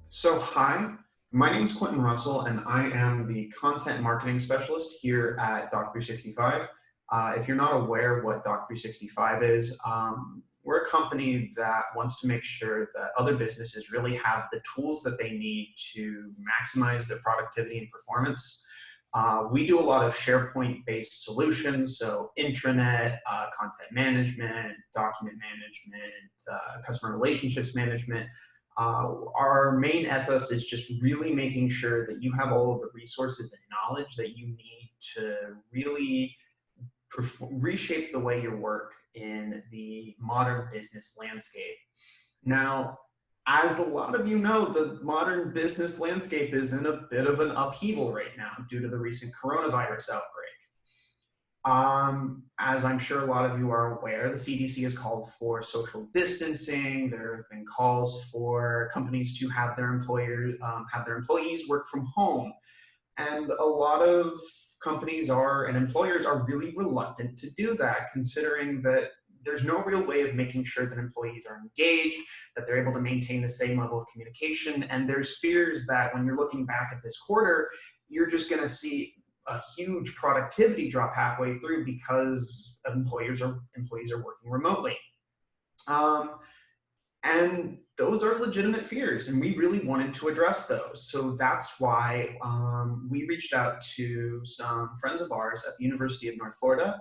So hi, my name is Quentin Russell, and I am the content marketing specialist here at Doc365. If you're not aware what Doc365 is, we're a company that wants to make sure that other businesses really have the tools that they need to maximize their productivity and performance. We do a lot of SharePoint-based solutions, so intranet, content management, document management, customer relationships management. Our main ethos is just really making sure that you have all of the resources and knowledge that you need to really reshape the way you work in the modern business landscape. Now, as a lot of you know, the modern business landscape is in a bit of an upheaval right now due to the recent coronavirus outbreak. As I'm sure a lot of you are aware, the CDC has called for social distancing. There have been calls for companies to have their employees work from home, and a lot of companies and employers are really reluctant to do that, considering that there's no real way of making sure that employees are engaged, that they're able to maintain the same level of communication, and there's fears that when you're looking back at this quarter, you're just going to see a huge productivity drop halfway through because employees are working remotely. And those are legitimate fears, and we really wanted to address those. So that's why we reached out to some friends of ours at the University of North Florida,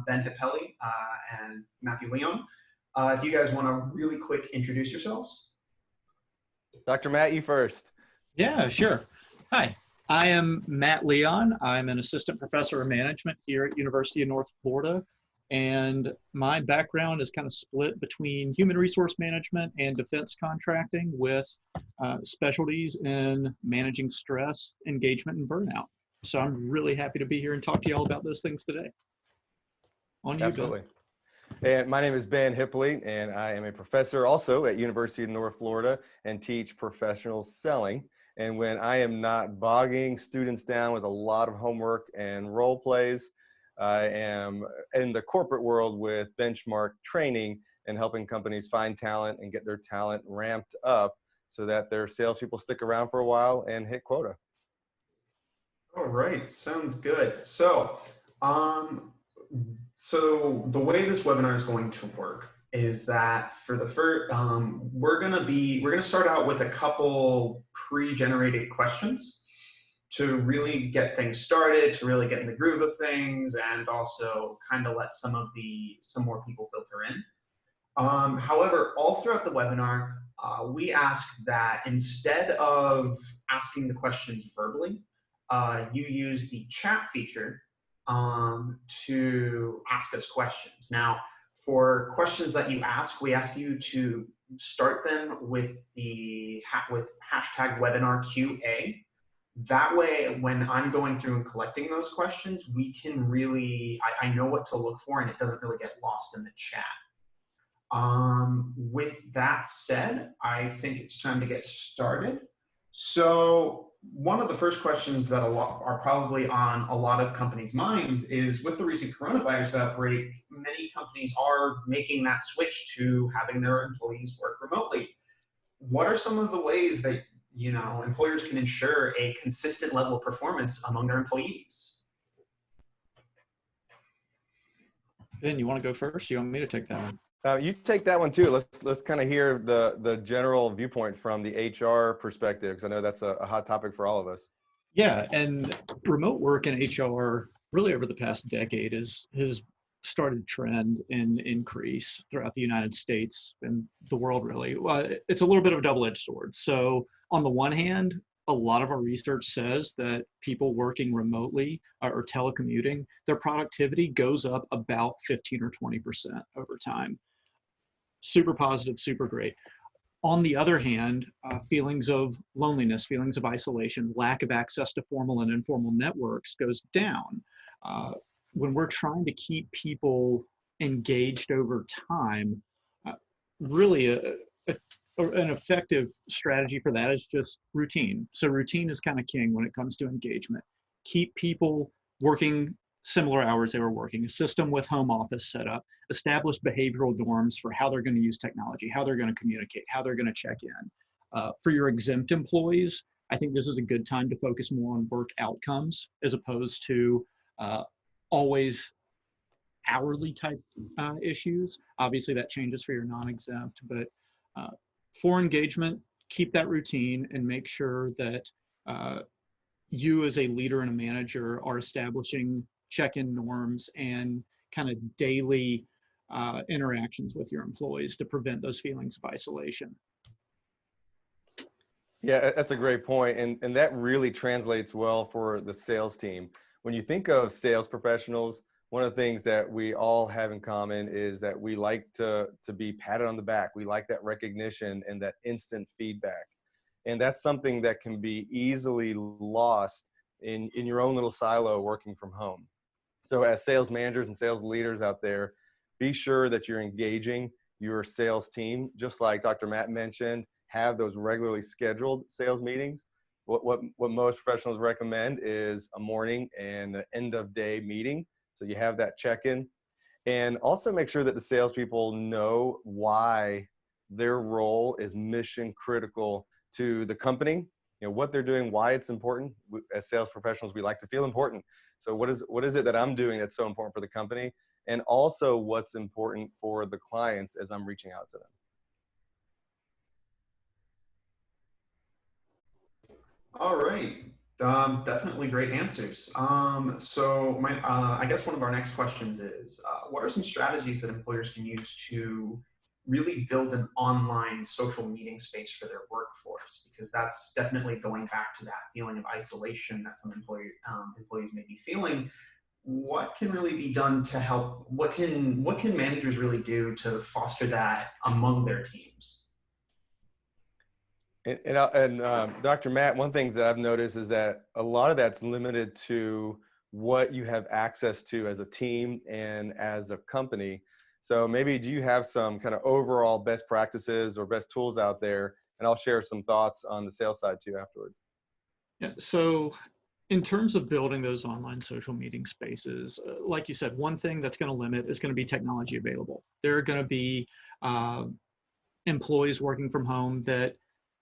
Ben Hippelli and Matthew Leon. If you guys want to really quick introduce yourselves. Dr. Matt, you first. Yeah, sure. Hi, I am Matt Leon. I'm an assistant professor of management here at University of North Florida. And my background is kind of split between human resource management and defense contracting with specialties in managing stress, engagement, and burnout. So I'm really happy to be here and talk to you all about those things today. On you, Absolutely. And my name is Ben Hippeley, and I am a professor also at University of North Florida and teach professional selling. And when I am not bogging students down with a lot of homework and role plays, I am in the corporate world with benchmark training and helping companies find talent and get their talent ramped up so that their salespeople stick around for a while and hit quota. All right, sounds good. So the way this webinar is going to work is that for the first, we're gonna start out with a couple pre-generated questions to really get things started, to really get in the groove of things, and also kind of let some more people filter in. However, all throughout the webinar, we ask that instead of asking the questions verbally, you use the chat feature to ask us questions. Now, for questions that you ask, we ask you to start them with hashtag webinar QA. That way, when I'm going through and collecting those questions, we can really, I know what to look for and it doesn't really get lost in the chat. With that said, I think it's time to get started. So one of the first questions that are probably on a lot of companies' minds is, with the recent coronavirus outbreak, many companies are making that switch to having their employees work remotely. What are some of the ways that employers can ensure a consistent level of performance among their employees? Ben, you want to go first? You want me to take that one? You take that one too. Let's kind of hear the general viewpoint from the HR perspective, because I know that's a hot topic for all of us. Yeah, and remote work in HR really over the past decade has started a trend in increase throughout the United States and the world really. Well, it's a little bit of a double-edged sword. So on the one hand, a lot of our research says that people working remotely or telecommuting, their productivity goes up about 15 or 20% over time. Super positive, super great. On the other hand, feelings of loneliness, feelings of isolation, lack of access to formal and informal networks goes down. When we're trying to keep people engaged over time, really an effective strategy for that is just routine. So routine is kind of king when it comes to engagement. Keep people working similar hours they were working, a system with home office set up, establish behavioral norms for how they're going to use technology, how they're going to communicate, how they're going to check in. For your exempt employees, I think this is a good time to focus more on work outcomes as opposed to always hourly type issues. Obviously that changes for your non-exempt, but for engagement, keep that routine and make sure that you as a leader and a manager are establishing check-in norms and kind of daily interactions with your employees to prevent those feelings of isolation. Yeah, that's a great point. And that really translates well for the sales team. When you think of sales professionals, one of the things that we all have in common is that we like to be patted on the back. We like that recognition and that instant feedback. And that's something that can be easily lost in your own little silo working from home. So as sales managers and sales leaders out there, be sure that you're engaging your sales team, just like Dr. Matt mentioned. Have those regularly scheduled sales meetings. What most professionals recommend is a morning and an end of day meeting. So you have that check-in, and also make sure that the salespeople know why their role is mission critical to the company. You know what they're doing, why it's important. As sales professionals, we like to feel important. So what is it that I'm doing that's so important for the company, and also what's important for the clients as I'm reaching out to them. All right. Definitely great answers. So I guess one of our next questions is, what are some strategies that employers can use to really build an online social meeting space for their workforce? Because that's definitely going back to that feeling of isolation that some employees may be feeling. What can really be done to help? What can managers really do to foster that among their teams? And Dr. Matt, one thing that I've noticed is that a lot of that's limited to what you have access to as a team and as a company. So maybe do you have some kind of overall best practices or best tools out there? And I'll share some thoughts on the sales side too afterwards. Yeah, so in terms of building those online social meeting spaces, like you said, one thing that's going to limit is going to be technology available. There are going to be employees working from home that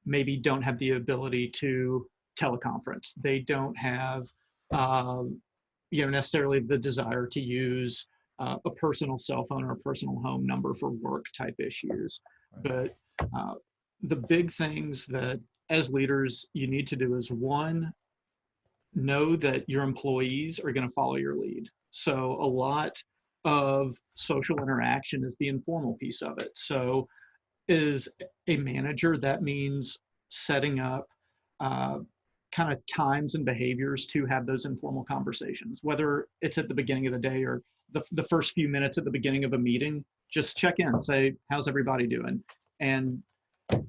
maybe don't have the ability to teleconference. They don't have, necessarily the desire to use a personal cell phone or a personal home number for work type issues. But the big things that as leaders you need to do is, one, know that your employees are going to follow your lead. So a lot of social interaction is the informal piece of it. So as a manager, that means setting up kind of times and behaviors to have those informal conversations, whether it's at the beginning of the day or the first few minutes at the beginning of a meeting. Just check in, say, how's everybody doing? And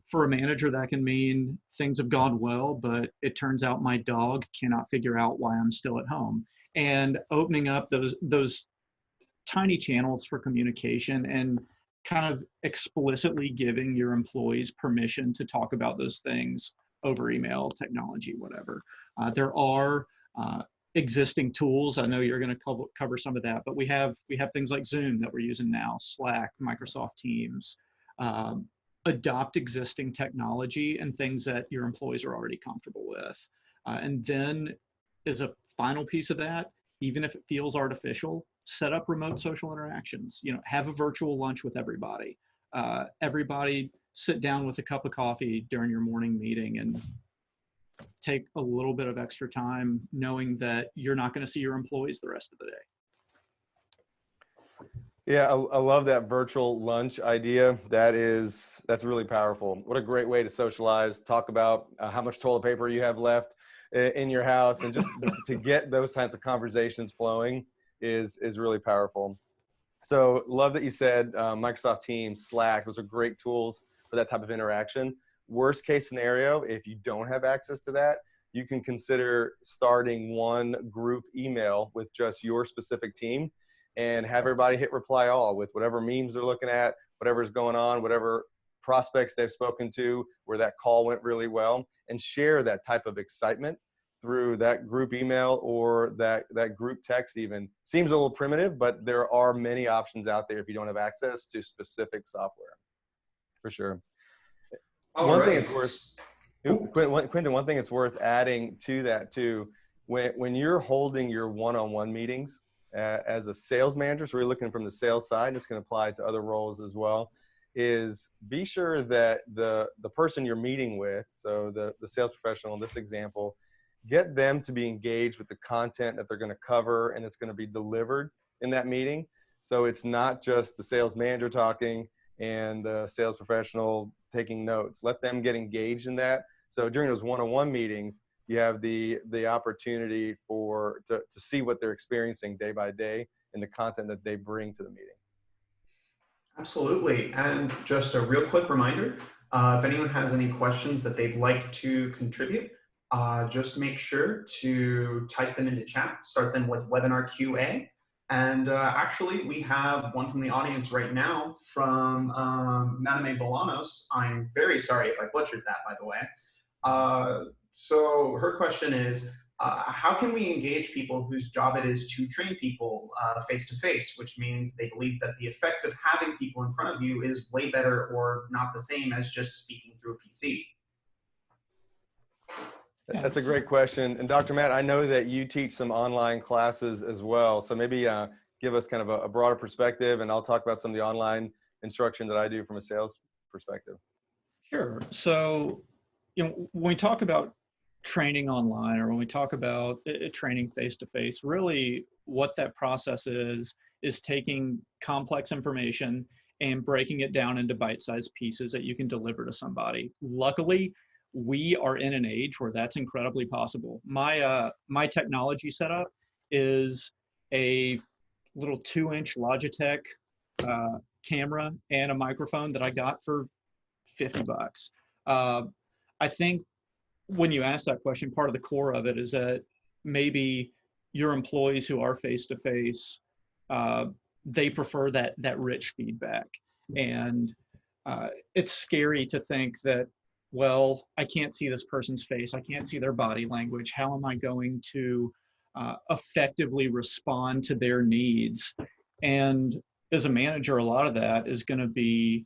for a manager, that can mean things have gone well, but it turns out my dog cannot figure out why I'm still at home. And opening up those tiny channels for communication and kind of explicitly giving your employees permission to talk about those things over email, technology, whatever. There are existing tools. I know you're going to cover some of that, but we have things like Zoom that we're using now, Slack, Microsoft Teams. Adopt existing technology and things that your employees are already comfortable with. And then as a final piece of that, even if it feels artificial, set up remote social interactions. Have a virtual lunch with everybody. Everybody sit down with a cup of coffee during your morning meeting and take a little bit of extra time knowing that you're not going to see your employees the rest of the day. Yeah, I love that virtual lunch idea. That's really powerful. What a great way to socialize, talk about how much toilet paper you have left in your house, and just to get those types of conversations flowing is really powerful. So love that you said Microsoft Teams, Slack, those are great tools for that type of interaction. Worst case scenario, if you don't have access to that, you can consider starting one group email with just your specific team and have everybody hit reply all with whatever memes they're looking at, whatever's going on, whatever prospects they've spoken to, where that call went really well, and share that type of excitement through that group email or that group text even. Seems a little primitive, but there are many options out there if you don't have access to specific software, for sure. One thing it's worth, Quentin, one thing it's worth adding to that too, when you're holding your one-on-one meetings as a sales manager, so we're looking from the sales side, and it's going to apply to other roles as well, is be sure that the person you're meeting with, so the sales professional in this example, get them to be engaged with the content that they're going to cover and it's going to be delivered in that meeting. So it's not just the sales manager talking and the sales professional taking notes. Let them get engaged in that. So during those one-on-one meetings, you have the opportunity to see what they're experiencing day by day and the content that they bring to the meeting. Absolutely. And just a real quick reminder, if anyone has any questions that they'd like to contribute, just make sure to type them into chat, start them with webinar QA. And actually, we have one from the audience right now from Madame Bolanos. I'm very sorry if I butchered that, by the way. So her question is, how can we engage people whose job it is to train people face-to-face, which means they believe that the effect of having people in front of you is way better or not the same as just speaking through a PC? That's a great question. And Dr. Matt, I know that you teach some online classes as well. So maybe give us kind of a broader perspective, and I'll talk about some of the online instruction that I do from a sales perspective. Sure. So, when we talk about training online, or when we talk about training face-to-face, really what that process is taking complex information and breaking it down into bite-sized pieces that you can deliver to somebody. Luckily, we are in an age where that's incredibly possible. My technology setup is a little 2-inch Logitech camera and a microphone that I got for $50. I think when you ask that question, part of the core of it is that maybe your employees who are face-to-face, they prefer that rich feedback. And it's scary to think that, well, I can't see this person's face. I can't see their body language. How am I going to effectively respond to their needs? And as a manager, a lot of that is going to be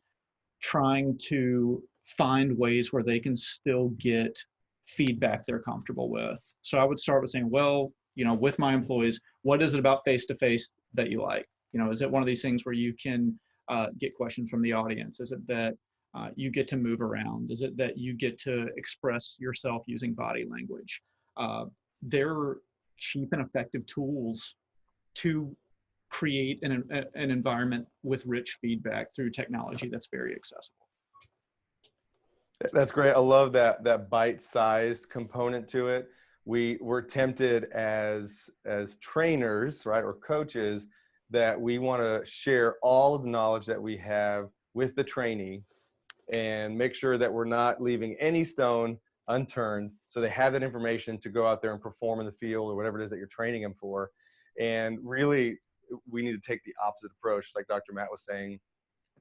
trying to find ways where they can still get feedback they're comfortable with. So I would start with saying, well, with my employees, what is it about face-to-face that you like? Is it one of these things where you can get questions from the audience? Is it that you get to move around? Is it that you get to express yourself using body language? They're cheap and effective tools to create an environment with rich feedback through technology that's very accessible. That's great. I love that bite-sized component to it. We're tempted as trainers, right, or coaches, that we want to share all of the knowledge that we have with the trainee and make sure that we're not leaving any stone unturned, so they have that information to go out there and perform in the field or whatever it is that you're training them for. And really, we need to take the opposite approach, like Dr. Matt was saying,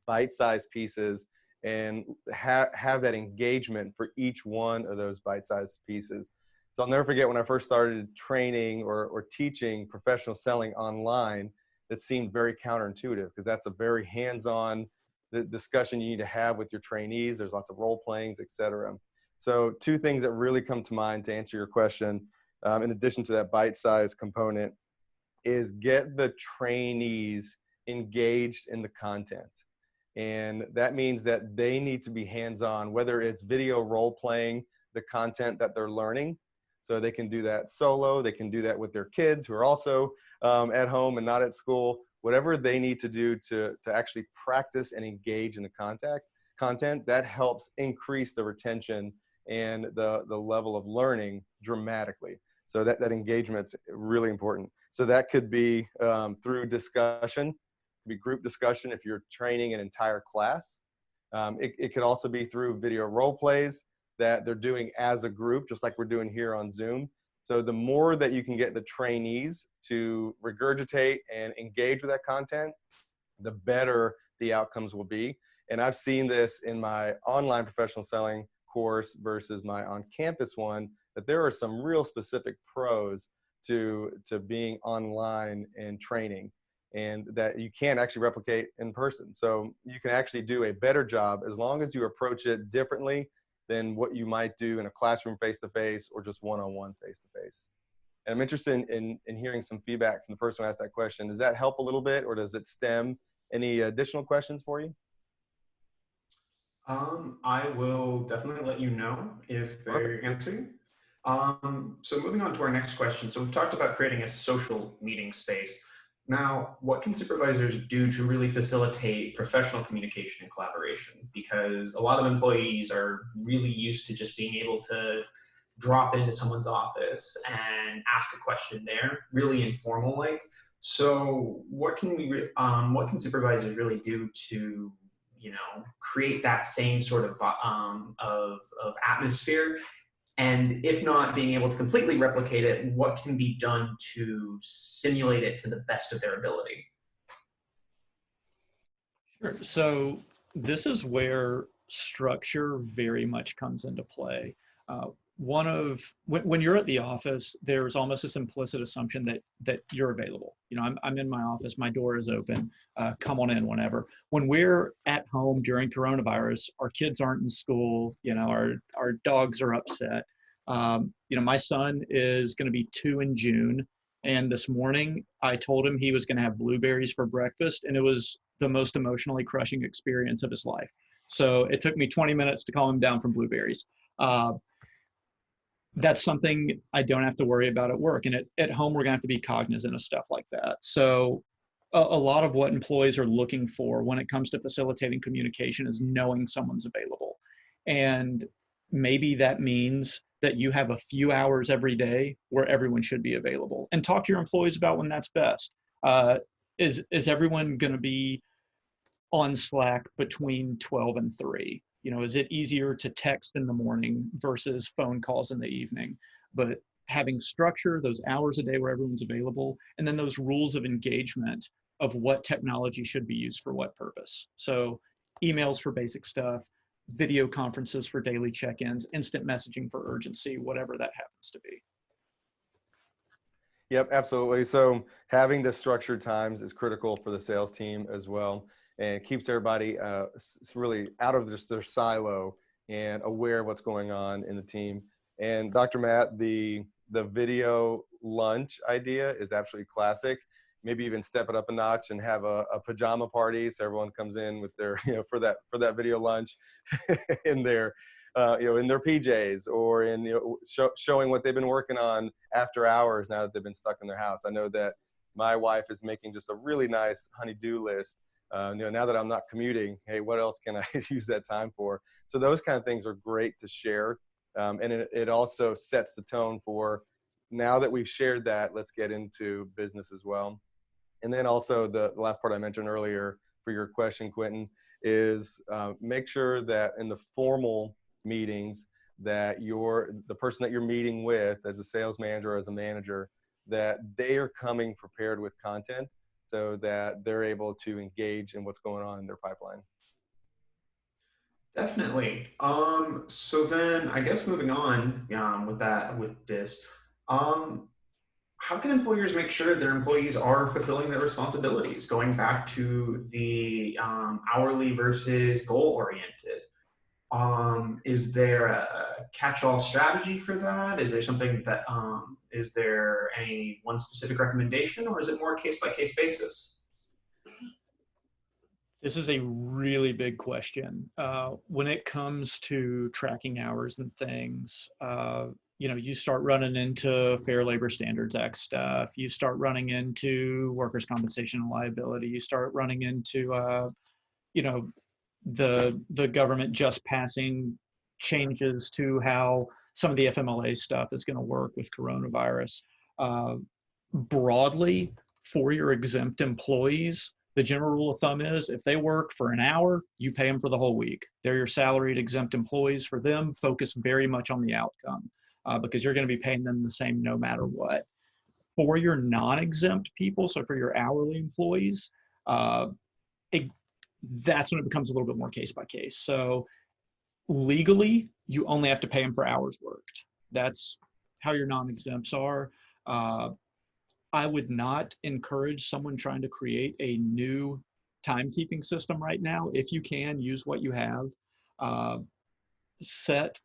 bite-sized pieces, and have that engagement for each one of those bite-sized pieces. So I'll never forget when I first started training or teaching professional selling online, that seemed very counterintuitive, because that's a very hands-on discussion you need to have with your trainees. There's lots of role playings, etc. So 2 things that really come to mind to answer your question, in addition to that bite-sized component, is get the trainees engaged in the content. And that means that they need to be hands-on, whether it's video role-playing the content that they're learning. So they can do that solo, they can do that with their kids who are also at home and not at school, whatever they need to do to actually practice and engage in the content, that helps increase the retention and the level of learning dramatically. So that engagement's really important. So that could be through discussion, be group discussion if you're training an entire class. It could also be through video role plays that they're doing as a group, just like we're doing here on Zoom. So the more that you can get the trainees to regurgitate and engage with that content, the better the outcomes will be. And I've seen this in my online professional selling course versus my on-campus one, that there are some real specific pros to being online and training, and that you can't actually replicate in person. So you can actually do a better job as long as you approach it differently than what you might do in a classroom face-to-face or just one-on-one face-to-face. And I'm interested in hearing some feedback from the person who asked that question. Does that help a little bit, or does it stem any additional questions for you? I will definitely let you know if Perfect. they're answering. So moving on to our next question. So we've talked about creating a social meeting space. Now, what can supervisors do to really facilitate professional communication and collaboration? Because a lot of employees are really used to just being able to drop into someone's office and ask a question there, really informal like. So what can supervisors really do to, create that same sort of atmosphere? And if not being able to completely replicate it, what can be done to simulate it to the best of their ability? Sure. So this is where structure very much comes into play. When you're at the office, there's almost this implicit assumption that you're available. I'm in my office, my door is open, come on in whenever. When we're at home during coronavirus, our kids aren't in school, our dogs are upset. My son is going to be 2 in June. And this morning, I told him he was going to have blueberries for breakfast, and it was the most emotionally crushing experience of his life. So it took me 20 minutes to calm him down from blueberries. That's something I don't have to worry about at work. And at home, we're going to have to be cognizant of stuff like that. So a lot of what employees are looking for when it comes to facilitating communication is knowing someone's available. And maybe that means that you have a few hours every day where everyone should be available, and talk to your employees about when that's best. Is everyone going to be on Slack between 12 and 3? Is it easier to text in the morning versus phone calls in the evening? But having structure, those hours a day where everyone's available, and then those rules of engagement of what technology should be used for what purpose. So emails for basic stuff, video conferences for daily check-ins, instant messaging for urgency, whatever that happens to be. Yep, absolutely. So having the structured times is critical for the sales team as well, and keeps everybody really out of their silo and aware of what's going on in the team. And Dr. Matt, the video lunch idea is absolutely classic. Maybe even step it up a notch and have a pajama party, so everyone comes in with their, for that video lunch in their, in their PJs, or in, showing what they've been working on after hours now that they've been stuck in their house. I know that my wife is making just a really nice honey-do list. Now that I'm not commuting, hey, what else can I use that time for? So those kind of things are great to share. And it also sets the tone for, now that we've shared that, let's get into business as well. And then also the last part I mentioned earlier for your question, Quentin, is make sure that in the formal meetings that the person that you're meeting with as a sales manager or as a manager, that they are coming prepared with content so that they're able to engage in what's going on in their pipeline. Definitely. So then I guess moving on with this, how can employers make sure their employees are fulfilling their responsibilities? Going back to the hourly versus goal-oriented. Is there a catch-all strategy for that? Is there something that, is there any one specific recommendation, or is it more case-by-case basis? This is a really big question. When it comes to tracking hours and things, you start running into Fair Labor Standards Act stuff. You start running into workers' compensation and liability. You start running into, the government just passing changes to how some of the FMLA stuff is going to work with coronavirus. Broadly, for your exempt employees, the general rule of thumb is if they work for an hour, you pay them for the whole week. They're your salaried exempt employees. For them, focus very much on the outcome because you're going to be paying them the same no matter what. For your non-exempt people, so for your hourly employees, that's when it becomes a little bit more case by case. So legally, you only have to pay them for hours worked. That's how your non-exempts are. Uh, I would not encourage someone trying to create a new timekeeping system right now. If you can, use what you have. Uh, Set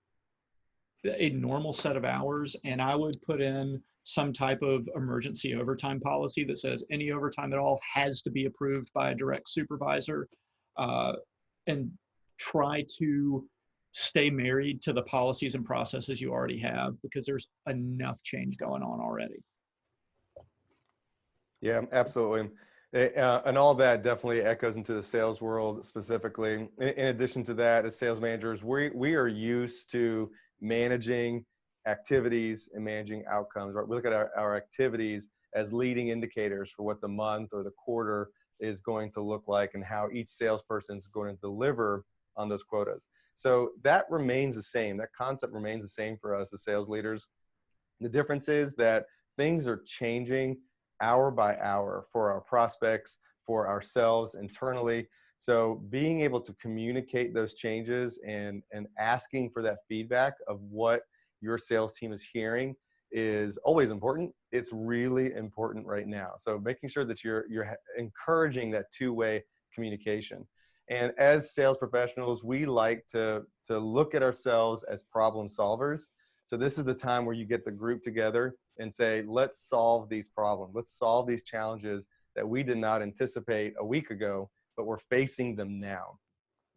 a normal set of hours, and I would put in some type of emergency overtime policy that says any overtime at all has to be approved by a direct supervisor, uh, and try to stay married to the policies and processes you already have, because there's enough change going on already. Yeah, absolutely. And all that definitely echoes into the sales world specifically. In addition to that, as sales managers, we are used to managing activities and managing outcomes, right? We look at our activities as leading indicators for what the month or the quarter is going to look like and how each salesperson is going to deliver on those quotas. So that remains the same. That concept remains the same for us as sales leaders. The difference is that things are changing hour by hour for our prospects, for ourselves internally. So being able to communicate those changes and asking for that feedback of what your sales team is hearing is always important. It's really important right now. So making sure that you're encouraging that two-way communication. And as sales professionals, we like to look at ourselves as problem solvers. So this is the time where you get the group together and say, let's solve these problems. Let's solve these challenges that we did not anticipate a week ago, but we're facing them now.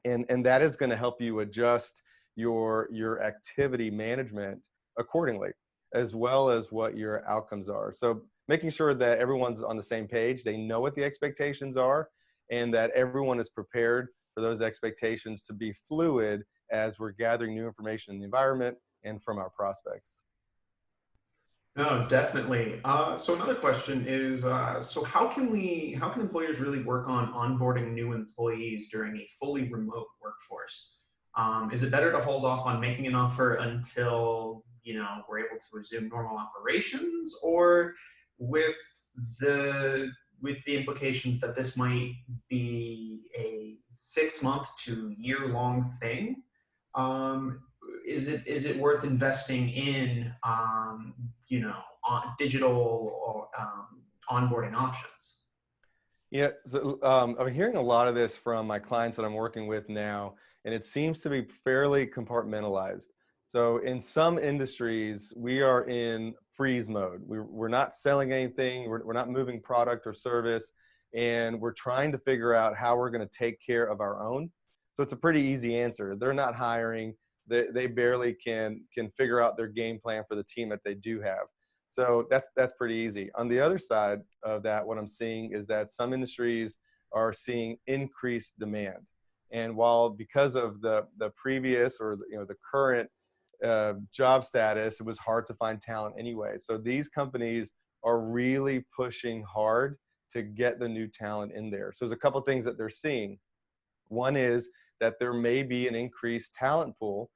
And that is going to help you adjust your activity management accordingly, as well as what your outcomes are. So making sure that everyone's on the same page, they know what the expectations are, and that everyone is prepared for those expectations to be fluid as we're gathering new information in the environment and from our prospects. No, definitely. So another question is, so how can employers really work on onboarding new employees during a fully remote workforce? Is it better to hold off on making an offer until, we're able to resume normal operations, or with the implications that this might be a 6-month to year-long thing? Is it worth investing in digital or onboarding options? Yeah, so I'm hearing a lot of this from my clients that I'm working with now, and it seems to be fairly compartmentalized. So in some industries, we are in freeze mode. We're not selling anything, we're not moving product or service, and we're trying to figure out how we're going to take care of our own. So it's a pretty easy answer. They're not hiring. They barely can figure out their game plan for the team that they do have. So that's pretty easy. On the other side of that, what I'm seeing is that some industries are seeing increased demand. And while because of the previous or the current job status, it was hard to find talent anyway. So these companies are really pushing hard to get the new talent in there. So there's a couple of things that they're seeing. One is that there may be an increased talent pool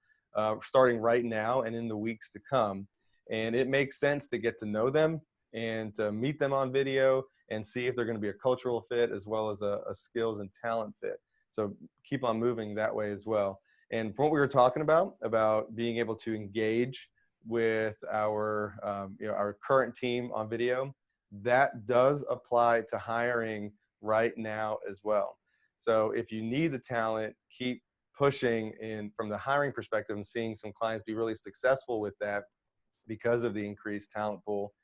starting right now and in the weeks to come. And it makes sense to get to know them and to meet them on video and see if they're going to be a cultural fit as well as a skills and talent fit. So keep on moving that way as well. And from what we were talking about being able to engage with our current team on video, that does apply to hiring right now as well. So if you need the talent, keep pushing in from the hiring perspective and seeing some clients be really successful with that because of the increased talent pool.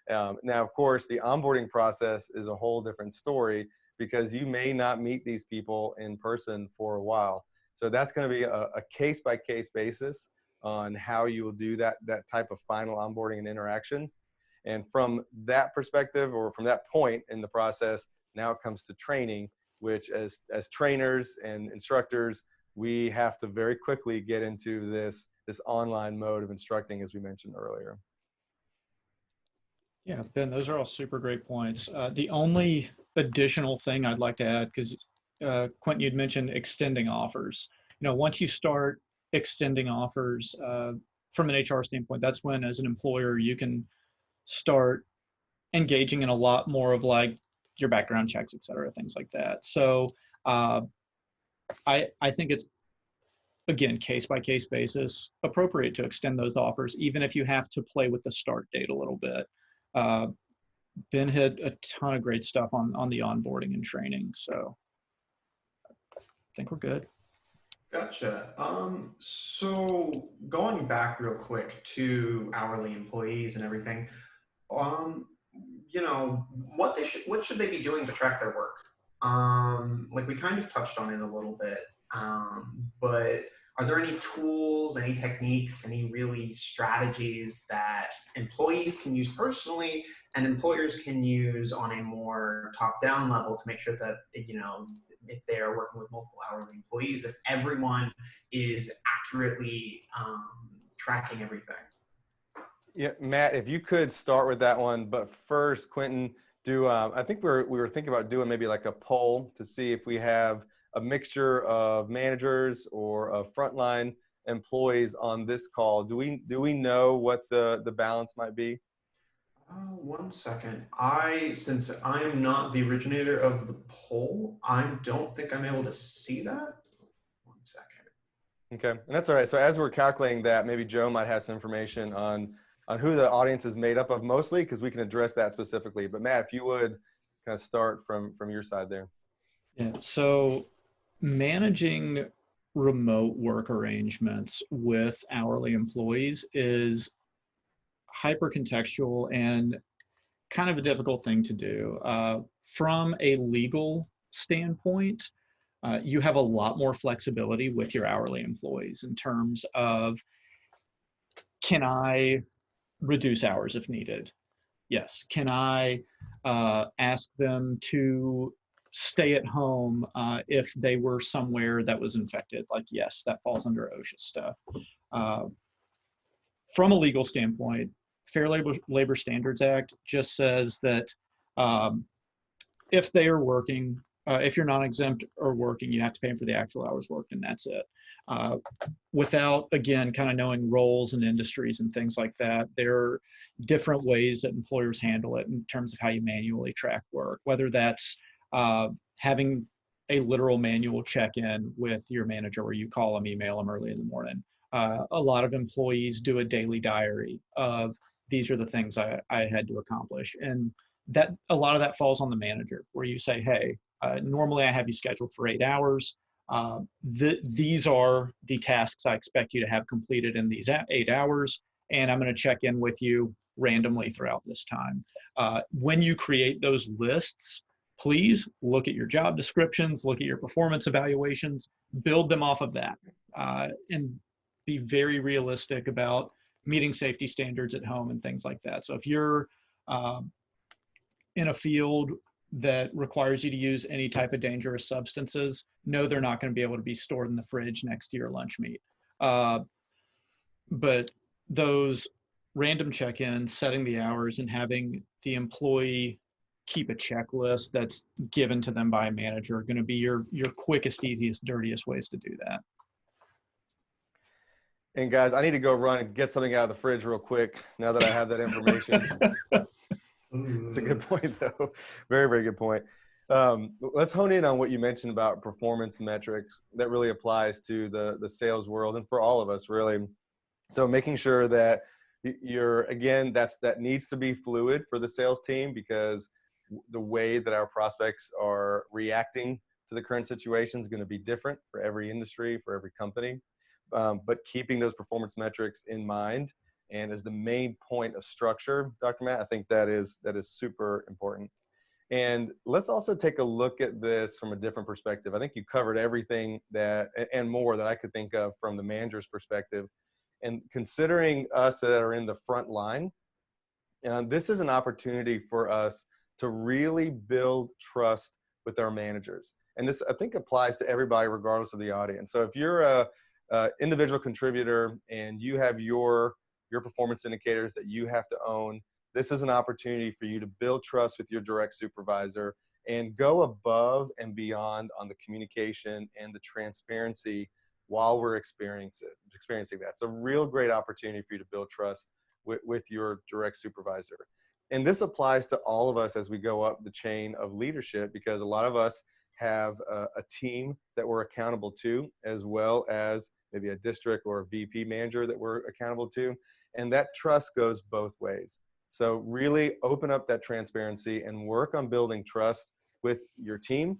Now, of course, the onboarding process is a whole different story because you may not meet these people in person for a while. So that's going to be a case-by-case basis on how you will do that type of final onboarding and interaction. And from that perspective, or from that point in the process, now it comes to training, which as trainers and instructors, we have to very quickly get into this online mode of instructing, as we mentioned earlier. Yeah, Ben, those are all super great points. The only additional thing I'd like to add, because Quentin, you'd mentioned extending offers. Once you start extending offers from an HR standpoint, that's when, as an employer, you can start engaging in a lot more of like your background checks, et cetera, things like that. So I think it's again, case by case basis, appropriate to extend those offers, even if you have to play with the start date a little bit. Ben hit a ton of great stuff on the onboarding and training. So I think we're good. Gotcha. So going back real quick to hourly employees and everything, um, what should they be doing to track their work? Like we kind of touched on it a little bit, but are there any tools, any techniques, any really strategies that employees can use personally and employers can use on a more top-down level to make sure that, if they are working with multiple hourly employees, that everyone is accurately tracking everything? Yeah, Matt, if you could start with that one, but first, Quentin, I think we were thinking about doing maybe like a poll to see if we have a mixture of managers or of frontline employees on this call. Do we know what the balance might be? One second. Since I'm not the originator of the poll, I don't think I'm able to see that. One second. Okay, and that's all right. So as we're calculating that, maybe Joe might have some information on who the audience is made up of mostly, because we can address that specifically. But Matt, if you would kind of start from your side there. Yeah, so managing remote work arrangements with hourly employees is hyper contextual and kind of a difficult thing to do. From a legal standpoint, you have a lot more flexibility with your hourly employees in terms of, can I reduce hours if needed? Yes. Can I ask them to stay at home if they were somewhere that was infected? Like, yes, that falls under OSHA stuff. From a legal standpoint, Fair Labor Standards Act just says that if they are working, if you're non-exempt or working, you have to pay them for the actual hours worked, and that's it. Without, again, kind of knowing roles and industries and things like that, there are different ways that employers handle it in terms of how you manually track work, whether that's having a literal manual check-in with your manager where you call them, email them early in the morning. A lot of employees do a daily diary of, these are the things I had to accomplish. And that a lot of that falls on the manager, where you say, hey, normally I have you scheduled for 8 hours. These are the tasks I expect you to have completed in these 8 hours, and I'm going to check in with you randomly throughout this time. When you create those lists, please look at your job descriptions, look at your performance evaluations, build them off of that, and be very realistic about meeting safety standards at home and things like that. So if you're in a field that requires you to use any type of dangerous substances, no, they're not going to be able to be stored in the fridge next to your lunch meat. But those random check-ins, setting the hours, and having the employee keep a checklist that's given to them by a manager are going to be your quickest, easiest, dirtiest ways to do that. And guys, I need to go run and get something out of the fridge real quick now that I have that information. That's a good point, though. Very, very good point. Let's hone in on what you mentioned about performance metrics. That really applies to the sales world and for all of us, really. So making sure that again, that needs to be fluid for the sales team, because the way that our prospects are reacting to the current situation is going to be different for every industry, for every company. But keeping those performance metrics in mind and as the main point of structure, Dr. Matt, I think that is super important. And let's also take a look at this from a different perspective. I think you covered everything that and more that I could think of from the manager's perspective. And considering us that are in the front line, this is an opportunity for us to really build trust with our managers. And this, I think, applies to everybody regardless of the audience. So if you're a individual contributor and you have your performance indicators that you have to own, this is an opportunity for you to build trust with your direct supervisor and go above and beyond on the communication and the transparency while we're experiencing that. It's a real great opportunity for you to build trust with your direct supervisor. And this applies to all of us as we go up the chain of leadership, because a lot of us have a team that we're accountable to, as well as maybe a district or a VP manager that we're accountable to. And that trust goes both ways. So really open up that transparency and work on building trust with your team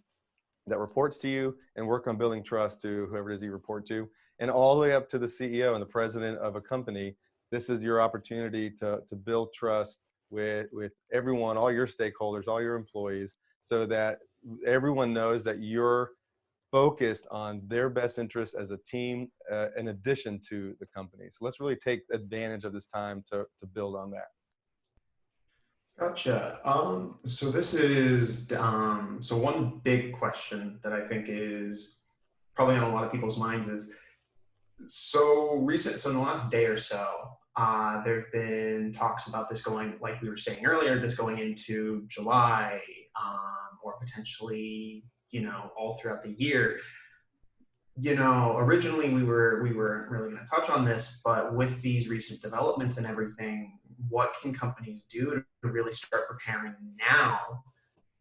that reports to you, and work on building trust to whoever it is you report to, and all the way up to the CEO and the president of a company. This is your opportunity to build trust with everyone, all your stakeholders, all your employees, so that everyone knows that you're focused on their best interests as a team, in addition to the company. So let's really take advantage of this time to build on that. Gotcha. So this is so one big question that I think is probably on a lot of people's minds is so in the last day or so, there have been talks about this going, like we were saying earlier, this going into July, or potentially, all throughout the year. Originally we weren't really going to touch on this, but with these recent developments and everything, what can companies do to really start preparing now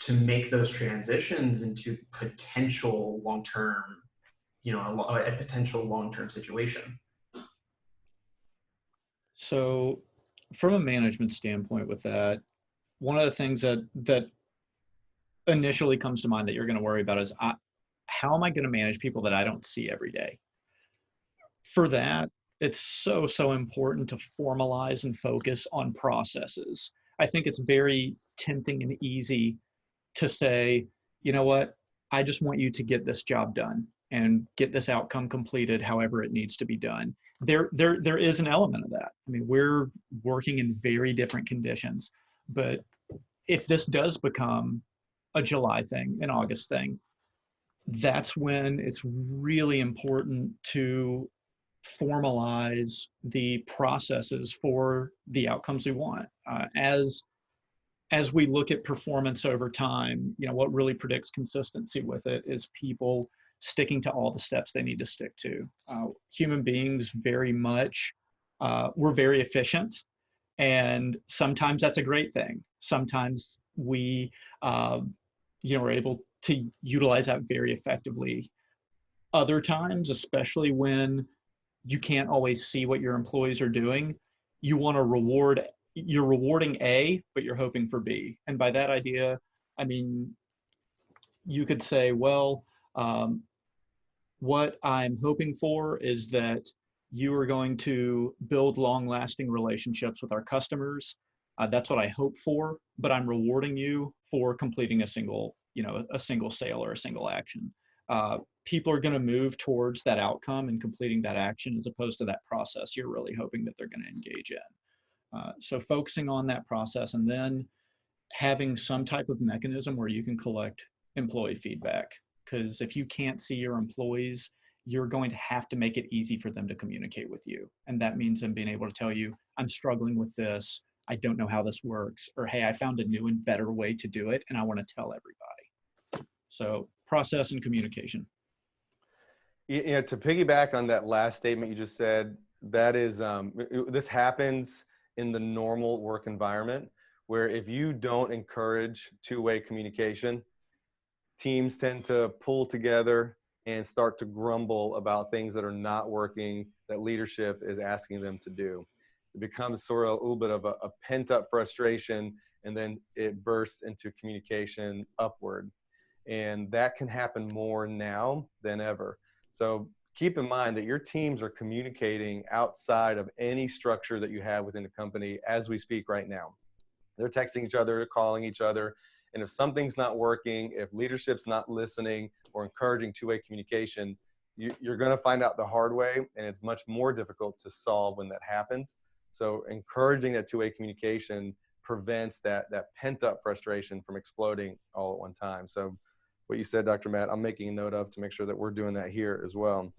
to make those transitions into potential long-term, a potential long-term situation? So from a management standpoint with that, one of the things that initially comes to mind that you're going to worry about is how am I going to manage people that I don't see every day? For that, it's so important to formalize and focus on processes. I think it's very tempting and easy to say, you know what, I just want you to get this job done and get this outcome completed however it needs to be done. There is an element of that. I mean, we're working in very different conditions, but if this does become a July thing, an August thing, that's when it's really important to formalize the processes for the outcomes we want. As we look at performance over time, what really predicts consistency with it is people sticking to all the steps they need to stick to. Human beings very much, we're very efficient, and sometimes that's a great thing. Sometimes we, are able to utilize that very effectively. Other times, especially when you can't always see what your employees are doing, you're rewarding A, but you're hoping for B. And by that idea, I mean, you could say, well, what I'm hoping for is that you are going to build long-lasting relationships with our customers. That's what I hope for, but I'm rewarding you for completing a single sale or a single action. People are going to move towards that outcome and completing that action as opposed to that process you're really hoping that they're going to engage in. So focusing on that process, and then having some type of mechanism where you can collect employee feedback. Because if you can't see your employees, you're going to have to make it easy for them to communicate with you. And that means them being able to tell you, I'm struggling with this, I don't know how this works, or hey, I found a new and better way to do it, and I want to tell everybody. So process and communication. To piggyback on that last statement you just said, that is, this happens in the normal work environment, where if you don't encourage two-way communication, teams tend to pull together and start to grumble about things that are not working, that leadership is asking them to do. It becomes sort of a little bit of a pent-up frustration, and then it bursts into communication upward. And that can happen more now than ever. So keep in mind that your teams are communicating outside of any structure that you have within the company as we speak right now. They're texting each other, calling each other. And if something's not working, if leadership's not listening or encouraging two-way communication, you're going to find out the hard way, and it's much more difficult to solve when that happens. So encouraging that two-way communication prevents that pent-up frustration from exploding all at one time. So what you said, Dr. Matt, I'm making a note of to make sure that we're doing that here as well.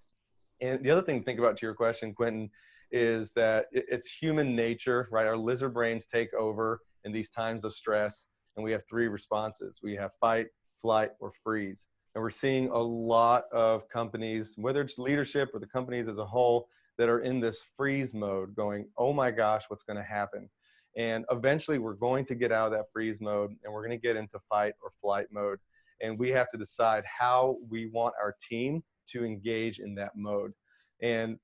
And the other thing to think about to your question, Quentin, is that it's human nature, right? Our lizard brains take over in these times of stress, and we have three responses. We have fight, flight, or freeze. And we're seeing a lot of companies, whether it's leadership or the companies as a whole, that are in this freeze mode going, oh my gosh, what's going to happen? And eventually we're going to get out of that freeze mode, and we're going to get into fight or flight mode. And we have to decide how we want our team to engage in that mode. And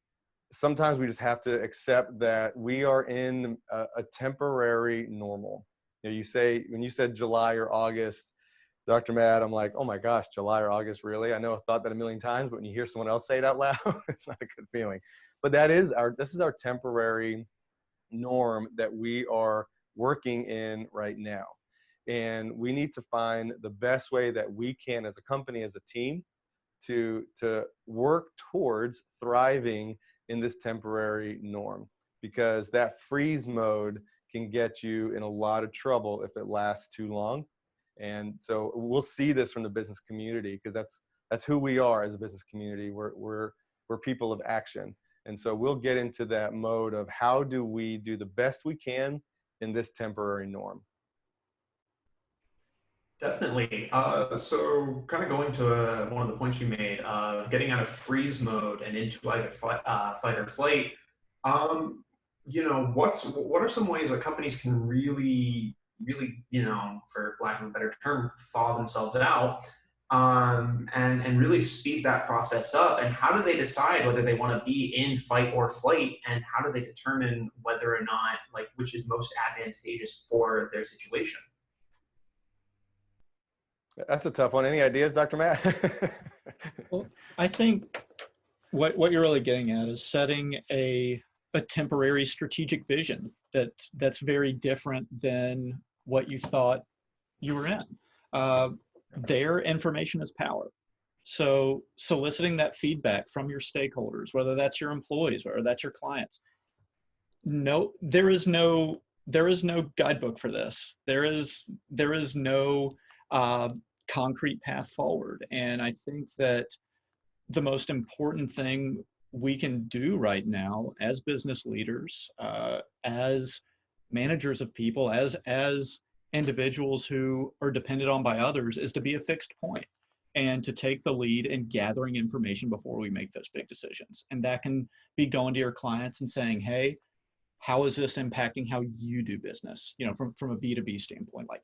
sometimes we just have to accept that we are in a temporary normal. You know, when you said July or August, Dr. Matt, I'm like, oh my gosh, July or August, really? I know I've thought that a million times, but when you hear someone else say it out loud, it's not a good feeling. But this is our temporary norm that we are working in right now. And we need to find the best way that we can as a company, as a team, to work towards thriving in this temporary norm, because that freeze mode can get you in a lot of trouble if it lasts too long. And so we'll see this from the business community, because that's who we are as a business community. We're people of action. And so we'll get into that mode of how do we do the best we can in this temporary norm. Definitely. So kind of going to one of the points you made of getting out of freeze mode and into either fight or flight. What are some ways that companies can really, for lack of a better term, thaw themselves out, and really speed that process up? And how do they decide whether they want to be in fight or flight? And how do they determine whether or not, like, which is most advantageous for their situation? That's a tough one. Any ideas, Dr. Matt? Well, I think what you're really getting at is setting a temporary strategic vision that's very different than what you thought you were in. Their information is power. So soliciting that feedback from your stakeholders, whether that's your employees or that's your clients. No, there is no guidebook for this. There is no concrete path forward. And I think that the most important thing we can do right now as business leaders, as managers of people, as individuals who are depended on by others, is to be a fixed point and to take the lead in gathering information before we make those big decisions. And that can be going to your clients and saying, hey, how is this impacting how you do business? You know, from a B2B standpoint, like,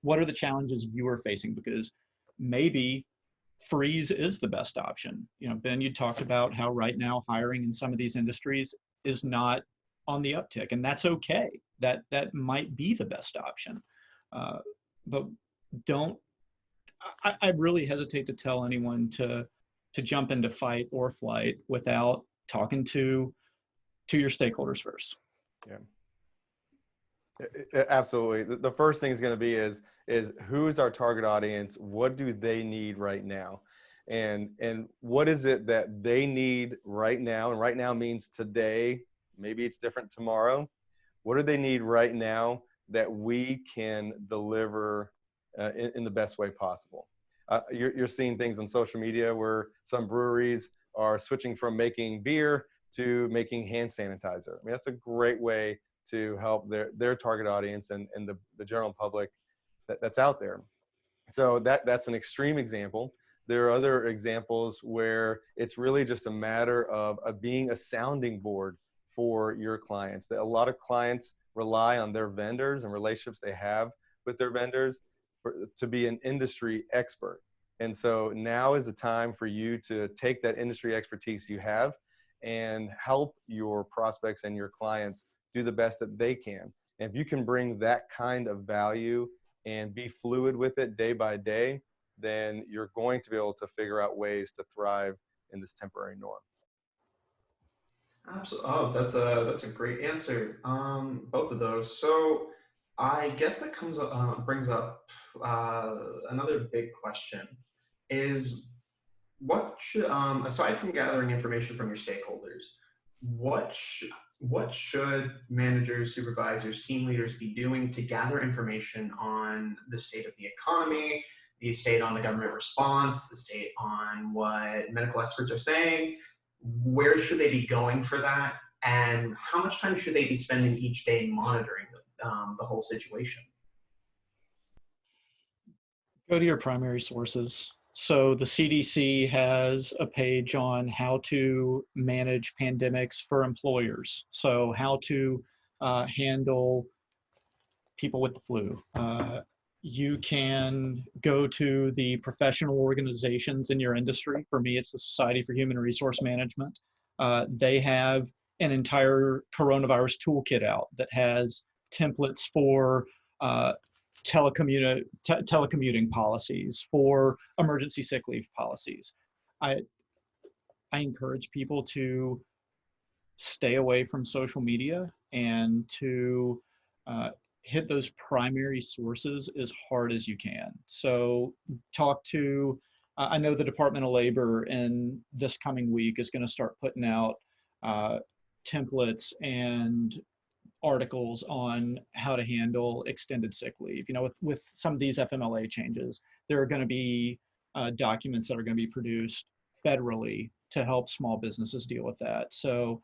what are the challenges you are facing? Because maybe freeze is the best option. You know, Ben, you talked about how right now hiring in some of these industries is not on the uptick, and that's okay. That might be the best option. But I really hesitate to tell anyone to jump into fight or flight without talking to your stakeholders first. Yeah. Absolutely. The first thing is going to be is who is our target audience? What do they need right now? And what is it that they need right now? And right now means today, maybe it's different tomorrow. What do they need right now that we can deliver in the best way possible? You're seeing things on social media where some breweries are switching from making beer to making hand sanitizer. I mean, that's a great way to help their target audience and the general public that's out there. So that's an extreme example. There are other examples where it's really just a matter of being a sounding board for your clients. That a lot of clients rely on their vendors and relationships they have with their vendors to be an industry expert. And so now is the time for you to take that industry expertise you have and help your prospects and your clients do the best that they can. And if you can bring that kind of value and be fluid with it day by day, then you're going to be able to figure out ways to thrive in this temporary norm. Absolutely. Oh, that's a great answer. Both of those. So I guess that brings up another big question: is what should, aside from gathering information from your stakeholders, what should managers, supervisors, team leaders be doing to gather information on the state of the economy, the state on the government response, the state on what medical experts are saying? Where should they be going for that? And how much time should they be spending each day monitoring the whole situation? Go to your primary sources. So the CDC has a page on how to manage pandemics for employers. So how to handle people with the flu, You can go to the professional organizations in your industry. For me, it's the Society for Human Resource Management. They have an entire coronavirus toolkit out that has templates for telecommuting policies, for emergency sick leave policies. I, I encourage people to stay away from social media and to uh, hit those primary sources as hard as you can. So talk to, I know the Department of Labor in this coming week is going to start putting out uh, templates and articles on how to handle extended sick leave. You know, with some of these FMLA changes, there are going to be documents that are going to be produced federally to help small businesses deal with that. So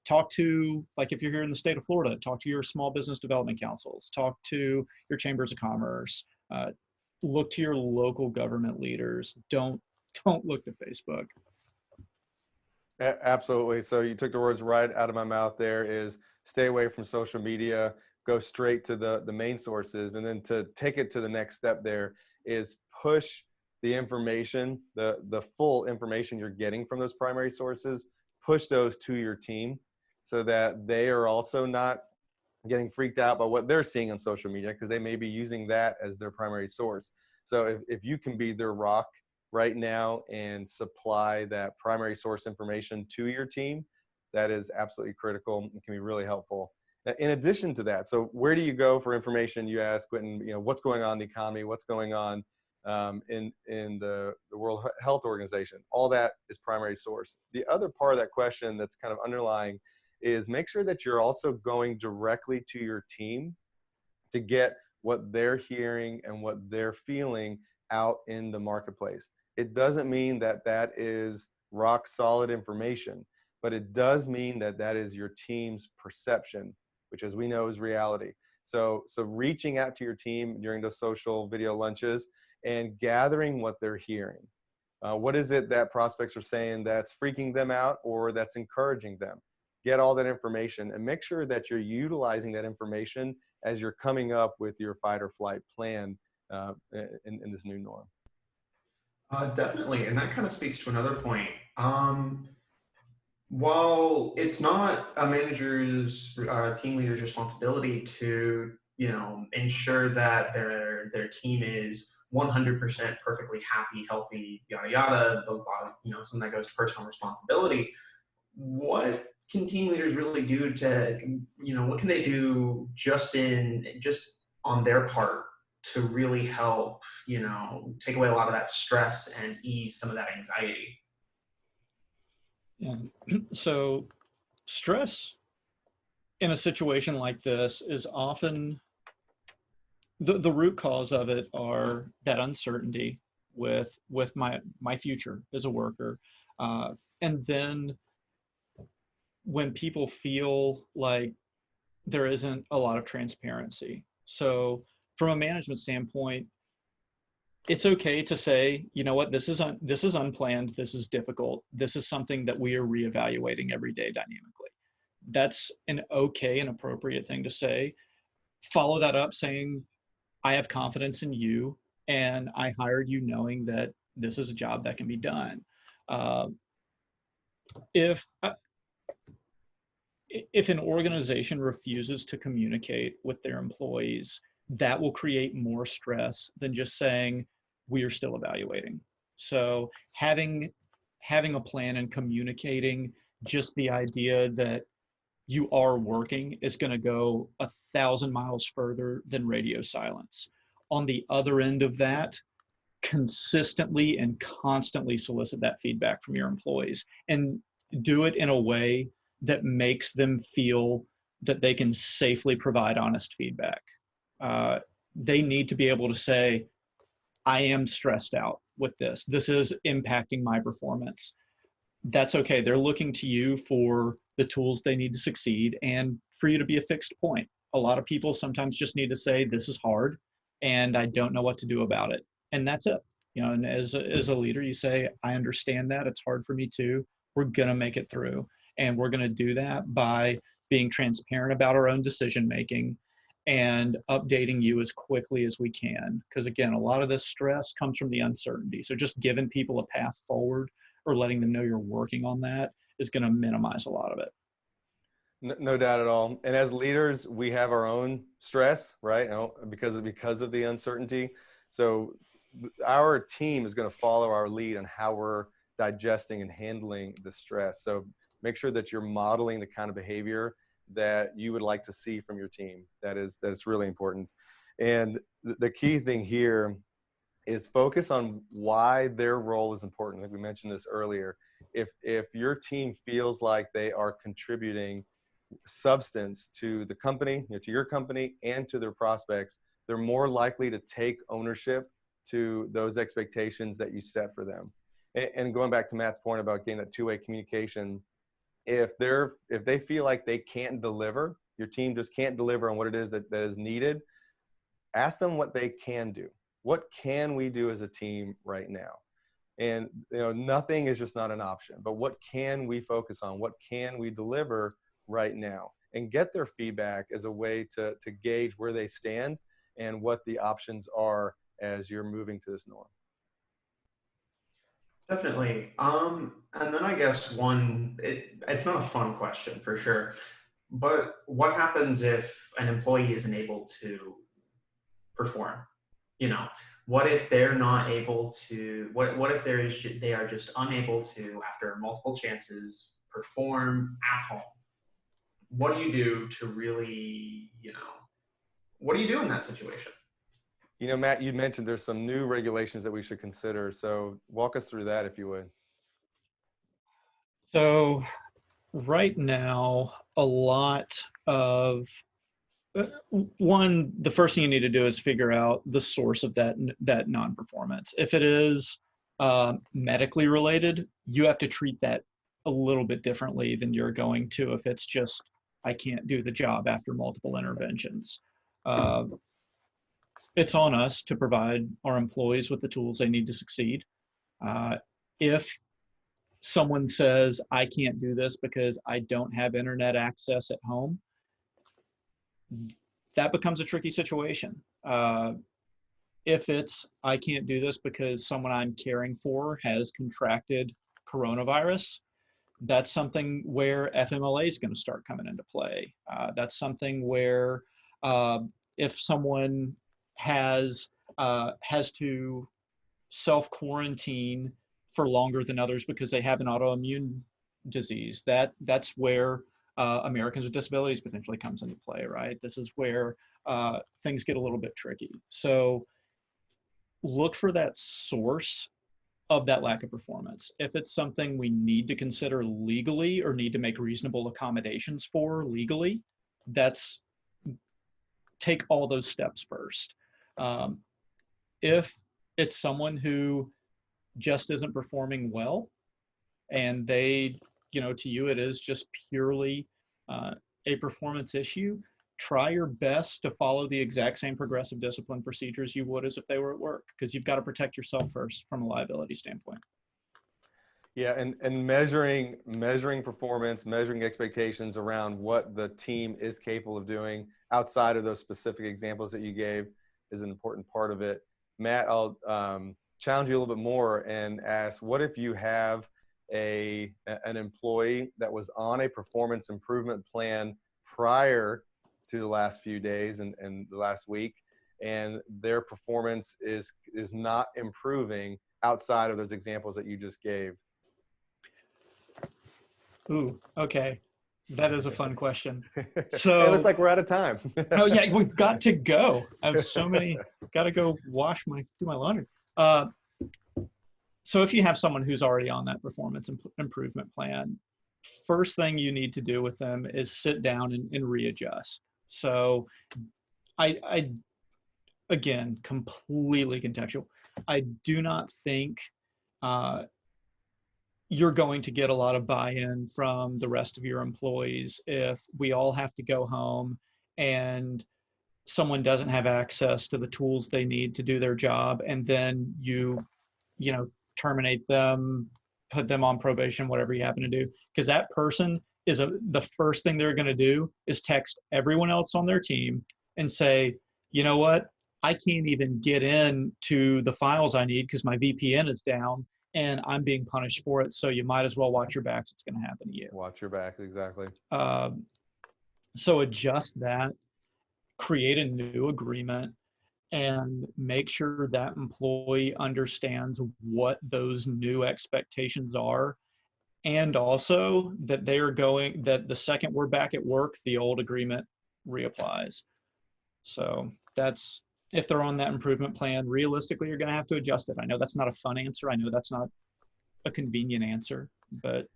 talk to, like if you're here in the state of Florida, talk to your small business development councils, talk to your chambers of commerce, look to your local government leaders. Don't look to Facebook. Absolutely. So you took the words right out of my mouth there. Is stay away from social media, go straight to the main sources. And then to take it to the next step there is push the information, the full information you're getting from those primary sources, push those to your team so that they are also not getting freaked out by what they're seeing on social media, because they may be using that as their primary source. So if you can be their rock right now and supply that primary source information to your team, that is absolutely critical. It can be really helpful. In addition to that, so where do you go for information? You asked, Quentin, you know, what's going on in the economy, what's going on in the World Health Organization. All that is primary source. The other part of that question that's kind of underlying is make sure that you're also going directly to your team to get what they're hearing and what they're feeling out in the marketplace. It doesn't mean that that is rock solid information, but it does mean that that is your team's perception, which, as we know, is reality. So reaching out to your team during those social video lunches and gathering what they're hearing. What is it that prospects are saying that's freaking them out or that's encouraging them? Get all that information and make sure that you're utilizing that information as you're coming up with your fight or flight plan in this new norm. Definitely, and that kind of speaks to another point. While it's not a manager's, team leader's responsibility to, you know, ensure that their team is 100% perfectly happy, healthy, yada yada, a lot of, you know, something that goes to personal responsibility. What can team leaders really do to, you know, what can they do just on their part to really help, you know, take away a lot of that stress and ease some of that anxiety? Yeah. So stress in a situation like this is often the root cause of it are that uncertainty with my future as a worker, and then when people feel like there isn't a lot of transparency. So from a management standpoint, it's okay to say, you know what, this is unplanned, this is difficult, this is something that we are reevaluating every day dynamically. That's an okay and appropriate thing to say. Follow that up saying, I have confidence in you and I hired you knowing that this is a job that can be done. Uh, if if an organization refuses to communicate with their employees, that will create more stress than just saying, we are still evaluating. So having a plan and communicating just the idea that you are working is going to go 1,000 miles further than radio silence. On the other end of that, consistently and constantly solicit that feedback from your employees and do it in a way that makes them feel that they can safely provide honest feedback. They need to be able to say, I am stressed out with this. This is impacting my performance. That's okay. They're looking to you for the tools they need to succeed and for you to be a fixed point. A lot of people sometimes just need to say, this is hard and I don't know what to do about it. And that's it. You know, and as a leader, you say, I understand that. It's hard for me too. We're going to make it through. And we're going to do that by being transparent about our own decision making and updating you as quickly as we can. Because again, a lot of this stress comes from the uncertainty. So just giving people a path forward or letting them know you're working on that is going to minimize a lot of it. No doubt at all. And as leaders, we have our own stress, right? Because of the uncertainty. So our team is going to follow our lead on how we're digesting and handling the stress. So make sure that you're modeling the kind of behavior that you would like to see from your team. That's really important. And the key thing here is focus on why their role is important. Like we mentioned this earlier. If your team feels like they are contributing substance to the company, to your company and to their prospects, they're more likely to take ownership to those expectations that you set for them. And going back to Matt's point about getting that two-way communication, if they feel like they can't deliver, your team just can't deliver on what it is that is needed, ask them what they can do. What can we do as a team right now? And nothing is just not an option, but what can we focus on? What can we deliver right now? And get their feedback as a way to gauge where they stand and what the options are as you're moving to this norm. Definitely. And then I guess it's not a fun question for sure, but what happens if an employee isn't able to perform? What if they're not able to, what if they are just unable to, after multiple chances, perform at home? What do you do to really, what do you do in that situation? Matt, you mentioned there's some new regulations that we should consider. So walk us through that, if you would. So right now, a lot of the first thing you need to do is figure out the source of that non-performance. If it is medically related, you have to treat that a little bit differently than you're going to if it's just, I can't do the job after multiple interventions. It's on us to provide our employees with the tools they need to succeed. If someone says, I can't do this because I don't have internet access at home, that becomes a tricky situation. If it's, I can't do this because someone I'm caring for has contracted coronavirus, that's something where FMLA is going to start coming into play. That's something where if someone has to self-quarantine for longer than others because they have an autoimmune disease, that's where Americans with Disabilities potentially comes into play, right? This is where things get a little bit tricky. So look for that source of that lack of performance. If it's something we need to consider legally or need to make reasonable accommodations for legally, take all those steps first. If it's someone who just isn't performing well and they, to you, it is just purely a performance issue, try your best to follow the exact same progressive discipline procedures you would as if they were at work, because you've got to protect yourself first from a liability standpoint. Yeah, and measuring performance, measuring expectations around what the team is capable of doing outside of those specific examples that you gave is an important part of it. Matt, I'll challenge you a little bit more and ask, what if you have an employee that was on a performance improvement plan prior to the last few days and the last week, and their performance is not improving outside of those examples that you just gave? Ooh, okay. That is a fun question. So it looks like we're out of time. Oh yeah, we've got to go. I have so many, got to go do my laundry. So if you have someone who's already on that performance improvement plan, first thing you need to do with them is sit down and readjust. So I again, completely contextual. I do not think you're going to get a lot of buy-in from the rest of your employees if we all have to go home and someone doesn't have access to the tools they need to do their job, and then you terminate them, put them on probation, whatever you happen to do, because that person is the first thing they're going to do is text everyone else on their team and say, you know what, I can't even get in to the files I need because my VPN is down and I'm being punished for it. So you might as well watch your backs. It's going to happen to you. Watch your back, exactly. So adjust that, create a new agreement, and make sure that employee understands what those new expectations are. And also that that the second we're back at work, the old agreement reapplies. So that's, if they're on that improvement plan, realistically, you're going to have to adjust it. I know that's not a fun answer. I know that's not a convenient answer, but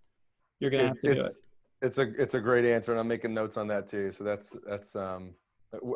you're going to have to do it. It's a great answer, and I'm making notes on that too. So that's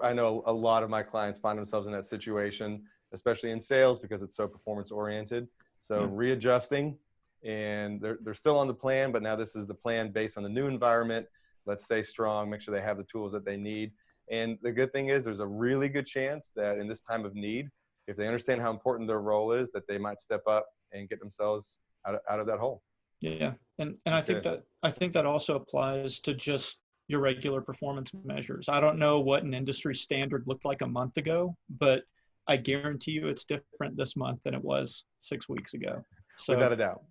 I know a lot of my clients find themselves in that situation, especially in sales, because it's so performance oriented. So readjusting, and they're still on the plan, but now this is the plan based on the new environment. Let's stay strong, make sure they have the tools that they need. And the good thing is there's a really good chance that in this time of need, if they understand how important their role is, that they might step up and get themselves out of that hole. Yeah. And I think that also applies to just your regular performance measures. I don't know what an industry standard looked like a month ago, but I guarantee you it's different this month than it was 6 weeks ago. So, without a doubt.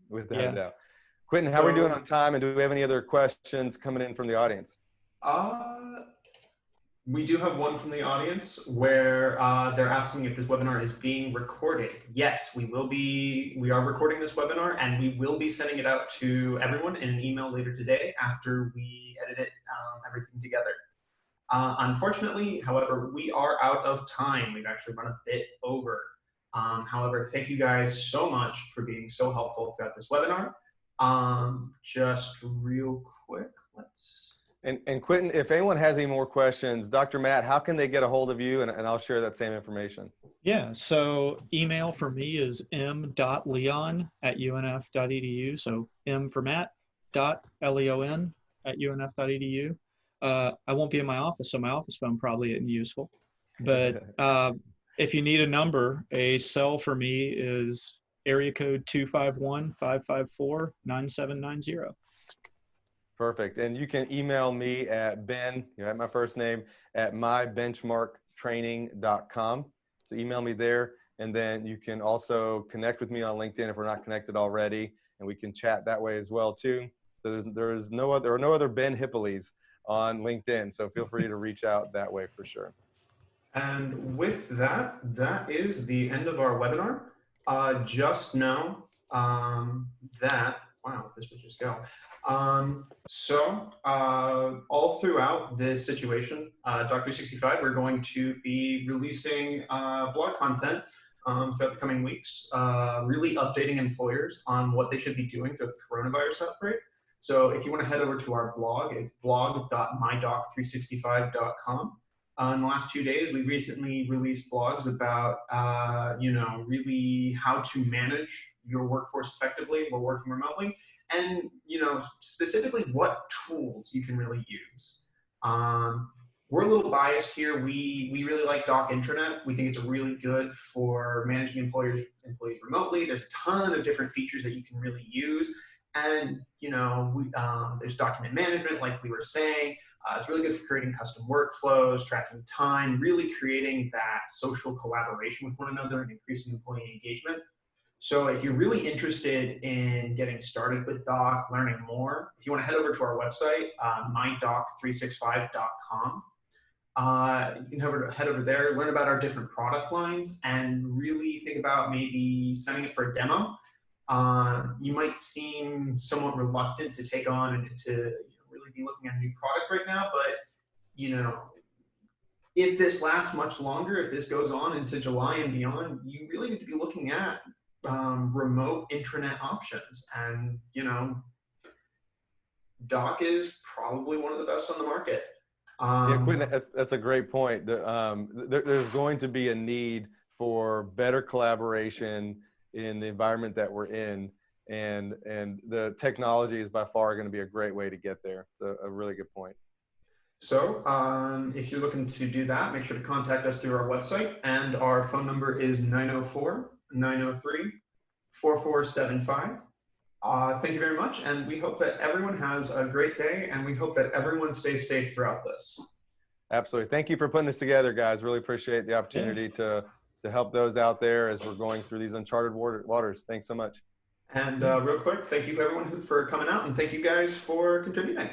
Quentin, how are we doing on time? And do we have any other questions coming in from the audience? We do have one from the audience where they're asking if this webinar is being recorded. Yes, we are recording this webinar, and we will be sending it out to everyone in an email later today after we edit everything together. Unfortunately, however, we are out of time. We've actually run a bit over. However, thank you guys so much for being so helpful throughout this webinar. Just real quick, And Quentin, if anyone has any more questions, Dr. Matt, how can they get a hold of you? And I'll share that same information. Yeah, so email for me is m.leon@unf.edu. So M for Matt, .leon@unf.edu. I won't be in my office, so my office phone probably isn't useful. But if you need a number, a cell for me is area code 251-554-9790. Perfect. And you can email me at Ben, you have my first name, at mybenchmarktraining.com. So email me there. And then you can also connect with me on LinkedIn if we're not connected already. And we can chat that way as well too. So there are no other Ben Hippoly's on LinkedIn. So feel free to reach out that way for sure. And with that, that is the end of our webinar. Just know that, wow, this would just go. All throughout this situation, Doc 365, we're going to be releasing blog content throughout the coming weeks, really updating employers on what they should be doing throughout the coronavirus outbreak. So if you want to head over to our blog, it's blog.mydoc365.com. In the last 2 days, we recently released blogs about, really how to manage your workforce effectively while working remotely, and, specifically what tools you can really use. We're a little biased here. We really like Doc Intranet. We think it's really good for managing employees remotely. There's a ton of different features that you can really use. And, there's document management, like we were saying. It's really good for creating custom workflows, tracking time, really creating that social collaboration with one another and increasing employee engagement. So if you're really interested in getting started with Doc, learning more, if you want to head over to our website, mydoc365.com, you can head over there, learn about our different product lines, and really think about maybe signing up for a demo. You might seem somewhat reluctant to take on and to really be looking at a new product right now, but if this lasts much longer, if this goes on into July and beyond, you really need to be looking at remote intranet options. And Doc is probably one of the best on the market. Yeah, Quentin, that's a great point. There's going to be a need for better collaboration in the environment that we're in, and the technology is by far going to be a great way to get there. It's a really good point. So if you're looking to do that, make sure to contact us through our website, and our phone number is 904-903-4475. Thank you very much, and we hope that everyone has a great day, and we hope that everyone stays safe throughout this. Absolutely. Thank you for putting this together, guys. Really appreciate the opportunity to help those out there as we're going through these uncharted waters. Thanks so much. And real quick, thank you for everyone for coming out, and thank you guys for contributing.